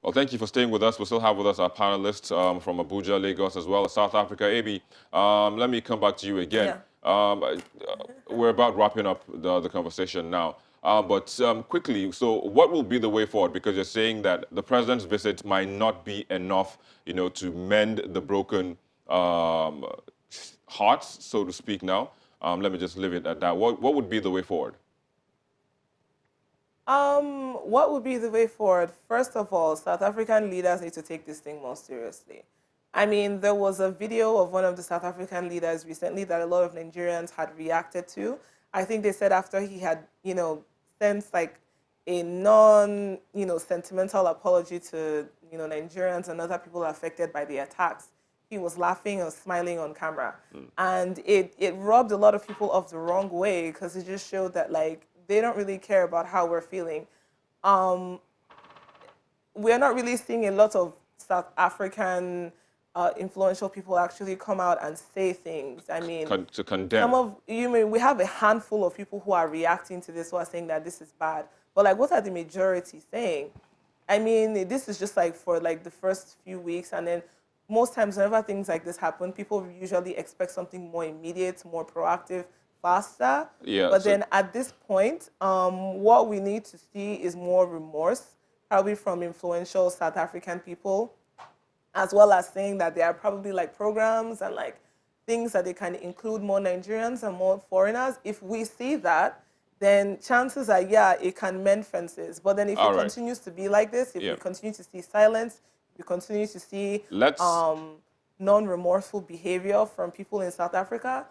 Well, thank you for staying with us. We still have with us our panelists from Abuja, Lagos, as well as South Africa. AB, let me come back to you again. Yeah. We're about wrapping up the conversation now. But quickly, so what will be the way forward? Because you're saying that the president's visit might not be enough, to mend the broken um, hearts, so to speak now. Let me just leave it at that. What would be the way forward? What would be the way forward? First of all, South African leaders need to take this thing more seriously. I mean, there was a video of one of the South African leaders recently that a lot of Nigerians had reacted to. I think they said after he had, sent like a non, sentimental apology to, Nigerians and other people affected by the attacks, he was laughing and smiling on camera. And it rubbed a lot of people off the wrong way because it just showed that, like, they don't really care about how we're feeling. Um, we're not really seeing a lot of South African influential people actually come out and say things. I mean, To condemn. we have a handful of people who are reacting to this, who are saying that this is bad. But like, what are the majority saying? I mean, this is just like for like the first few weeks, and then most times whenever things like this happen, people usually expect something more immediate, more proactive, faster. Yeah. But then at this point, what we need to see is more remorse, probably from influential South African people, as well as saying that there are probably like programs and like things that they can include more Nigerians and more foreigners. If we see that, then chances are, yeah, it can mend fences. But then if All it right. continues to be like this, if Yeah. we continue to see silence, if we continue to see Let's non-remorseful behavior from people in South Africa,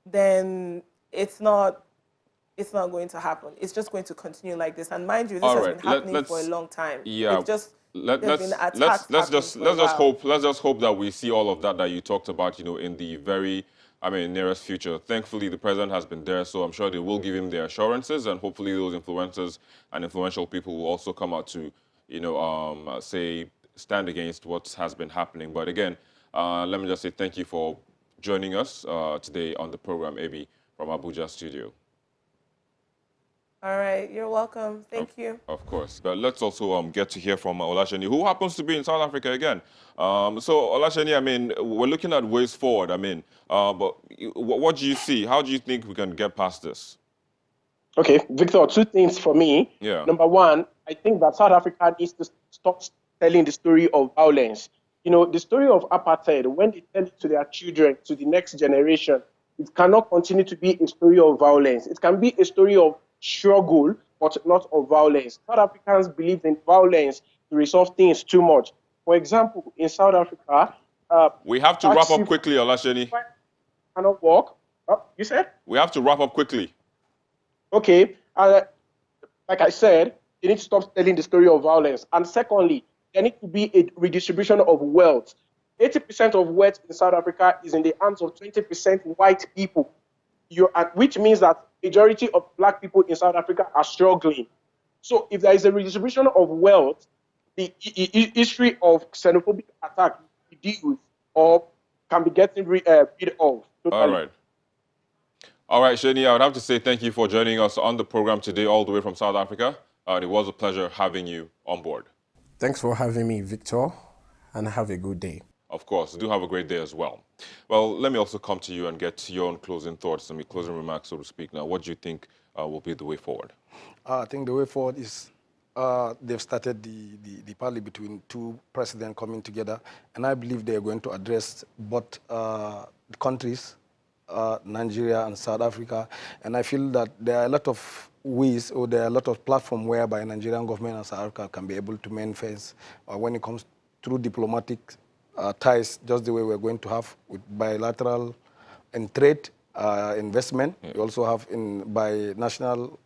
then it's not going to happen. It's just going to continue like this. And mind you, this All has right. been happening for a Let's. long time. Yeah. It's just Let, there's been let's let's attacks let's happening just for a let's just while. hope that we see all of that you talked about, in the very, nearest future. Thankfully, the president has been there, so I'm sure they will give him their assurances, and hopefully those influencers and influential people will also come out to, say stand against what has been happening. But again, let me just say thank you for joining us today on the program, AB, from Abuja studio. All right, you're welcome. Of, Thank you. of course. But let's also get to hear from Olasheni, who happens to be in South Africa again. So, Olasheni, we're looking at ways forward. But what do you see? How do you think we can get past this? Okay, Victor, two things for me. Yeah. Number one, I think that South Africa needs to stop telling the story of violence. The story of apartheid, when they tell it to their children, to the next generation, it cannot continue to be a story of violence. It can be a story of struggle, but not of violence. South Africans believe in violence to resolve things too much. For example, in South Africa, we have to wrap up quickly, Olasheni. Cannot work. Oh, you said? We have to wrap up quickly. Okay. Like I said, they need to stop telling the story of violence. And secondly, there needs to be a redistribution of wealth. 80% of wealth in South Africa is in the hands of 20% white people, which means that majority of black people in South Africa are struggling. So if there is a redistribution of wealth, the history of xenophobic attack reduced or can be getting rid of. Totally. All right. All right, Sheni, I would have to say thank you for joining us on the program today, all the way from South Africa. It was a pleasure having you on board. Thanks for having me, Victor, and have a good day. Of course, do have a great day as well. Well, let me also come to you and get your own closing thoughts and closing remarks, so to speak. Now, what do you think will be the way forward? I think the way forward is they've started the parley between two presidents coming together, and I believe they're going to address both countries, Nigeria and South Africa, and I feel that there are a lot of ways, or there are a lot of platforms whereby Nigerian government and South Africa can be able to mend fence when it comes through diplomatic ties, just the way we're going to have with bilateral and trade investment. Yeah. We also have by National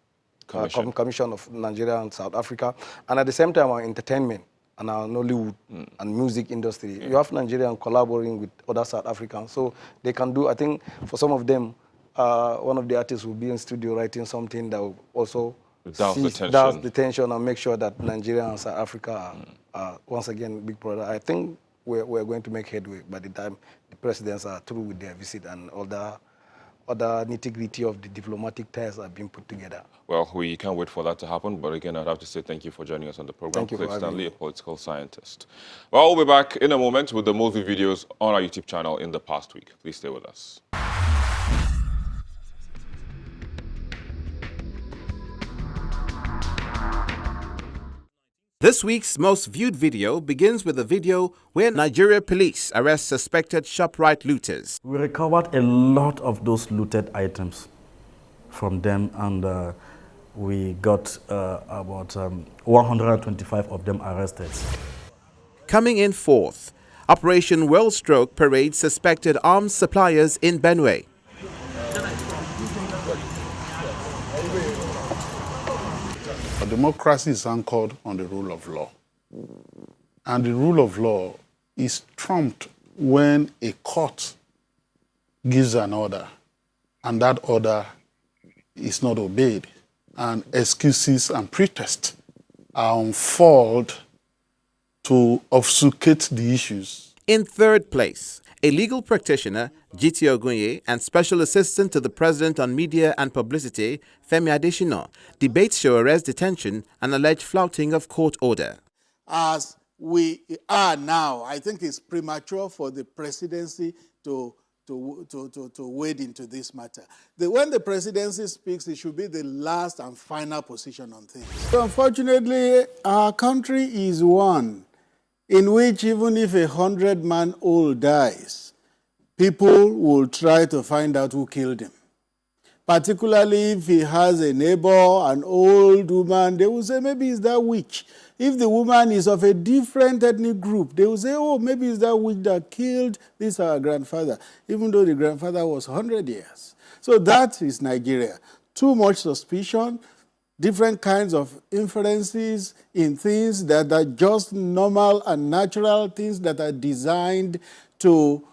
Commission of Nigeria and South Africa, and at the same time our entertainment and our Nollywood and music industry. Yeah. You have Nigerians collaborating with other South Africans, so they can do, I think for some of them, one of the artists will be in studio writing something that will also douse the tension and make sure that Nigeria and South Africa are once again big brother. I think we're going to make headway by the time the presidents are through with their visit and other other nitty-gritty of the diplomatic ties are being put together. Well, we can't wait for that to happen. But again, I'd have to say thank you for joining us on the program. Thank you for having Stanley, me. a political scientist. Well, we'll be back in a moment with the movie videos on our YouTube channel in the past week. Please stay with us. This week's most viewed video begins with a video where Nigeria police arrest suspected ShopRite looters. We recovered a lot of those looted items from them, and we got about 125 of them arrested. Coming in fourth, Operation World Stroke parades suspected arms suppliers in Benue. Democracy is anchored on the rule of law. And the rule of law is trumped when a court gives an order and that order is not obeyed, and excuses and pretexts are unfolded to obfuscate the issues. In third place, a legal practitioner, G.T. Ogunye, and Special Assistant to the President on Media and Publicity, Femi Adesina, debates Showere's detention and alleged flouting of court order. As we are now, I think it's premature for the presidency to wade into this matter. When the presidency speaks, it should be the last and final position on things. So unfortunately, our country is one in which even if 100-man-old dies, people will try to find out who killed him. Particularly if he has a neighbor, an old woman, they will say maybe it's that witch. If the woman is of a different ethnic group, they will say, oh, maybe it's that witch that killed this our grandfather, even though the grandfather was 100 years. So that is Nigeria. Too much suspicion, different kinds of inferences in things that are just normal and natural things that are designed to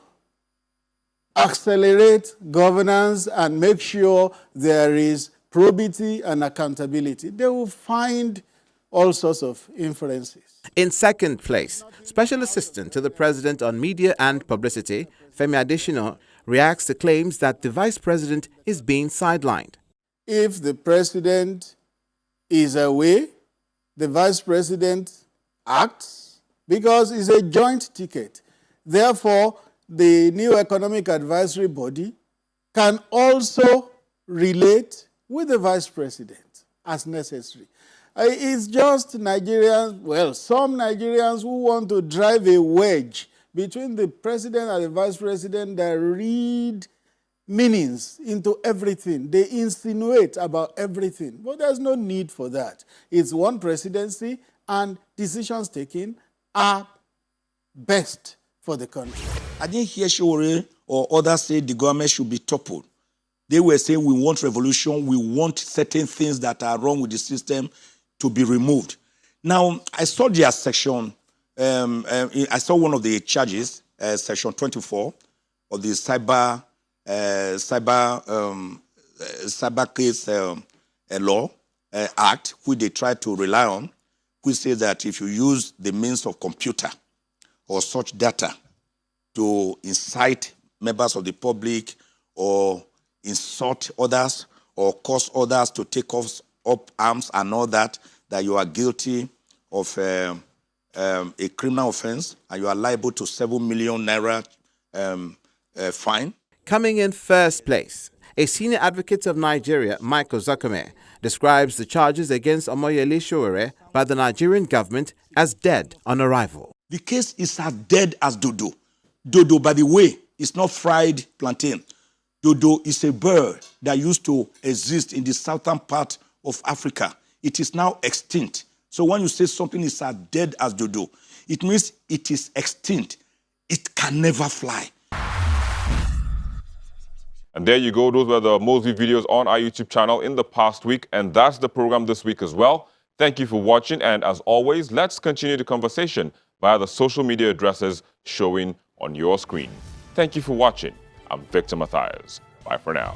accelerate governance and make sure there is probity and accountability. They will find all sorts of inferences. In second place, Special Assistant to the President on Media and Publicity, Femi Adesina, reacts to claims that the Vice President is being sidelined. If the President is away, the Vice President acts because it's a joint ticket. Therefore, the new Economic Advisory Body can also relate with the Vice President as necessary. It's just Nigerians, well, some Nigerians who want to drive a wedge between the President and the Vice President that read meanings into everything. They insinuate about everything. But there's no need for that. It's one presidency, and decisions taken are best for the country. I didn't hear Showore or others say the government should be toppled. They were saying we want revolution, we want certain things that are wrong with the system to be removed. Now, I saw their section, I saw one of the charges, section 24 of the cyber case law act, which they try to rely on, which says that if you use the means of computer or such data to incite members of the public or insult others or cause others to take up arms and all that, that you are guilty of a criminal offense and you are liable to 7 million naira fine. Coming in first place, a senior advocate of Nigeria, Michael Zakome, describes the charges against Omoyele Showore by the Nigerian government as dead on arrival. The case is as dead as dodo. Dodo, by the way, is not fried plantain. Dodo is a bird that used to exist in the southern part of Africa. It is now extinct. So when you say something is as dead as dodo, it means it is extinct. It can never fly. And there you go. Those were the Mosby videos on our YouTube channel in the past week. And that's the program this week as well. Thank you for watching. And as always, let's continue the conversation via the social media addresses showing on your screen. Thank you for watching. I'm Victor MATHIAS. Bye for now.